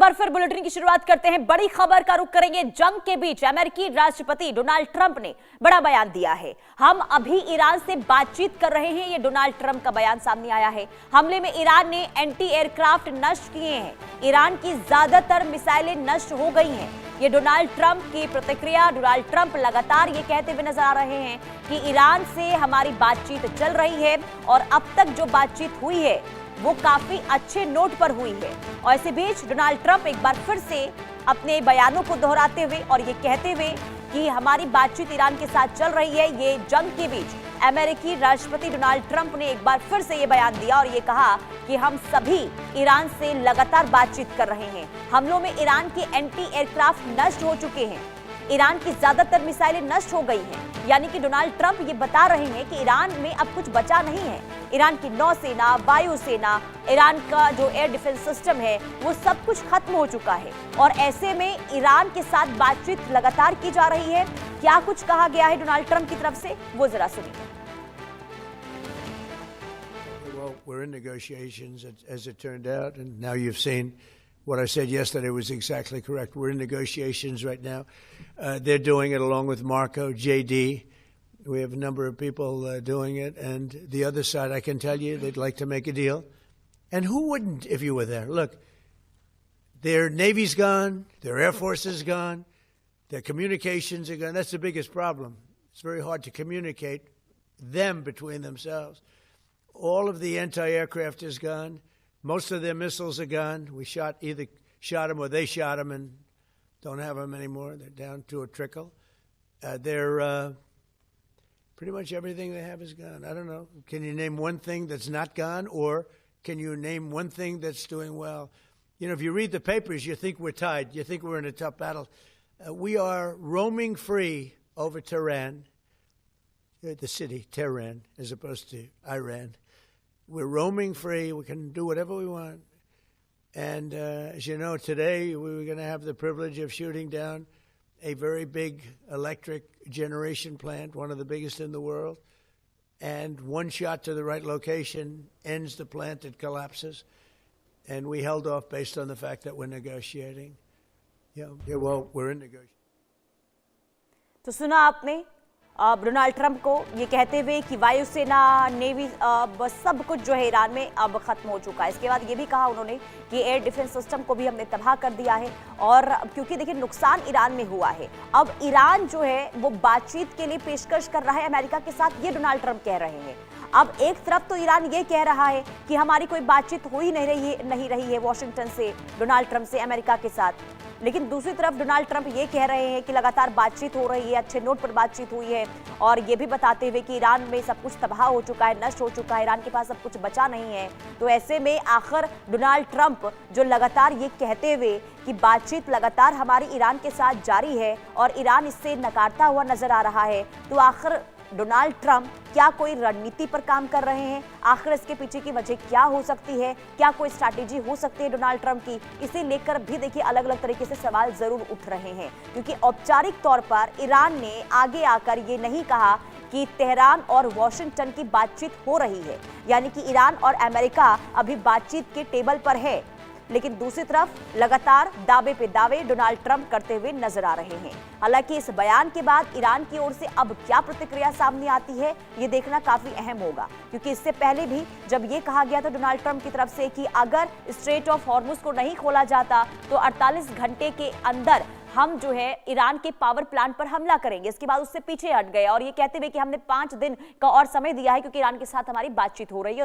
बार फिर बुलेटिन की शुरुआत करते हैं। बड़ी खबर का रुख करेंगे। जंग के बीच अमेरिकी राष्ट्रपति डोनाल्ड ट्रंप ने बड़ा बयान दिया है। हम अभी ईरान से बातचीत कर रहे हैं, ये डोनाल्ड ट्रंप का बयान सामने आया है। हमले में ईरान ने एंटी एयरक्राफ्ट नष्ट किए हैं। ईरान की ज्यादातर मिसाइलें नष्ट हो गई हैं। ये डोनाल्ड ट्रंप की प्रतिक्रिया। डोनाल्ड ट्रंप लगातार ये कहते हुए नजर आ रहे हैं कि ईरान से हमारी बातचीत चल रही है और अब तक जो बातचीत हुई है वो काफी अच्छे नोट पर हुई है। और इसी बीच डोनाल्ड ट्रंप एक बार फिर से अपने बयानों को दोहराते हुए और ये कहते हुए कि हमारी बातचीत ईरान के साथ चल रही है। ये जंग के बीच अमेरिकी राष्ट्रपति डोनाल्ड ट्रंप ने एक बार फिर से ये बयान दिया और ये कहा कि हम सभी ईरान से लगातार बातचीत कर रहे हैं। हमलों में ईरान के एंटी एयरक्राफ्ट नष्ट हो चुके हैं। ईरान की ज्यादातर मिसाइलें नष्ट हो गई हैं। यानी कि डोनाल्ड ट्रंप ये बता रहे हैं कि ईरान में अब कुछ बचा नहीं है। ईरान की नौसेना, वायुसेना, ईरान का जो एयर डिफेंस सिस्टम है वो सब कुछ खत्म हो चुका है। और ऐसे में ईरान के साथ बातचीत लगातार की जा रही है। क्या कुछ कहा गया है डोनाल्ड ट्रंप की तरफ से, वो जरा सुनिए। Well, we're in negotiations as it turned out, and now you've seen what I said yesterday was exactly correct. We're in negotiations right now. They're doing it along with Marco, JD. We have a number of people doing it. And the other side, I can tell you, they'd like to make a deal. And who wouldn't if you were there? Look, their Navy's gone, their Air Force is gone, their communications are gone. That's the biggest problem. It's very hard to communicate them between themselves. All of the anti-aircraft is gone. Most of their missiles are gone. We either shot them or they shot them and don't have them anymore. They're down to a trickle. Pretty much everything they have is gone. I don't know. Can you name one thing that's not gone, or can you name one thing that's doing well? You know, if you read the papers, you think we're tied. You think we're in a tough battle. We are roaming free over Tehran, the city, Tehran, as opposed to Iran. We're roaming free. We can do whatever we want. And as you know, today we were going to have the privilege of shooting down a very big electric generation plant, one of the biggest in the world. And one shot to the right location ends the plant, it collapses. And we held off based on the fact that we're negotiating. Yeah, well, we're in negotiation. तो सुना आपने Donald Trump को ये कहते हुए कि वायुसेना, navy, बस सब कुछ जो है ईरान में अब खत्म हो चुका है। इसके बाद ये भी कहा उन्होंने कि एयर डिफेंस सिस्टम को भी हमने तबाह कर दिया है। और क्योंकि देखिए नुकसान ईरान में हुआ है, अब ईरान जो है वो बातचीत के लिए पेशकश कर रहा है अमेरिका के साथ, ये डोनाल्ड ट्रंप कह रहे हैं। अब एक तरफ तो ईरान ये कह रहा है कि हमारी कोई बातचीत हो ही नहीं रही है वॉशिंगटन से, डोनाल्ड ट्रंप से अमेरिका के साथ, लेकिन दूसरी तरफ डोनाल्ड ट्रंप ये कह रहे हैं कि लगातार बातचीत हो रही है, अच्छे नोट पर बातचीत हुई है। और ये भी बताते हुए कि ईरान में सब कुछ तबाह हो चुका है, नष्ट हो चुका है, ईरान के पास अब कुछ बचा नहीं है। तो ऐसे में आखिर डोनाल्ड ट्रंप जो लगातार ये कहते हुए कि बातचीत लगातार हमारी ईरान के साथ जारी है और ईरान इससे नकारता हुआ नजर आ रहा है, तो आखिर डोनाल्ड ट्रंप क्या कोई रणनीति पर काम कर रहे हैं? आखिर इसके पीछे की वजह क्या हो सकती है? क्या कोई स्ट्रैटेजी हो सकती है डोनाल्ड ट्रंप की? इसे लेकर भी देखिए अलग अलग तरीके से सवाल जरूर उठ रहे हैं, क्योंकि औपचारिक तौर पर ईरान ने आगे आकर ये नहीं कहा कि तेहरान और वॉशिंगटन की बातचीत हो रही है, यानी कि ईरान और अमेरिका अभी बातचीत के टेबल पर है। लेकिन दूसरी तरफ लगातार दावे पे दावे डोनाल्ड ट्रंप करते हुए नजर आ रहे हैं। हालांकि इस बयान के बाद ईरान की ओर से अब क्या प्रतिक्रिया सामने आती है, ये देखना काफी अहम होगा, क्योंकि इससे पहले भी जब ये कहा गया था डोनाल्ड ट्रंप की तरफ से कि अगर स्ट्रेट ऑफ हॉर्मुज को नहीं खोला जाता तो 48 घंटे के अंदर हम जो है ईरान के पावर प्लांट पर हमला करेंगे। इसके बाद उससे पीछे हट गए और ये कहते हुए कि हमने 5 दिन का और समय दिया है, क्योंकि ईरान के साथ हमारी बातचीत हो रही है।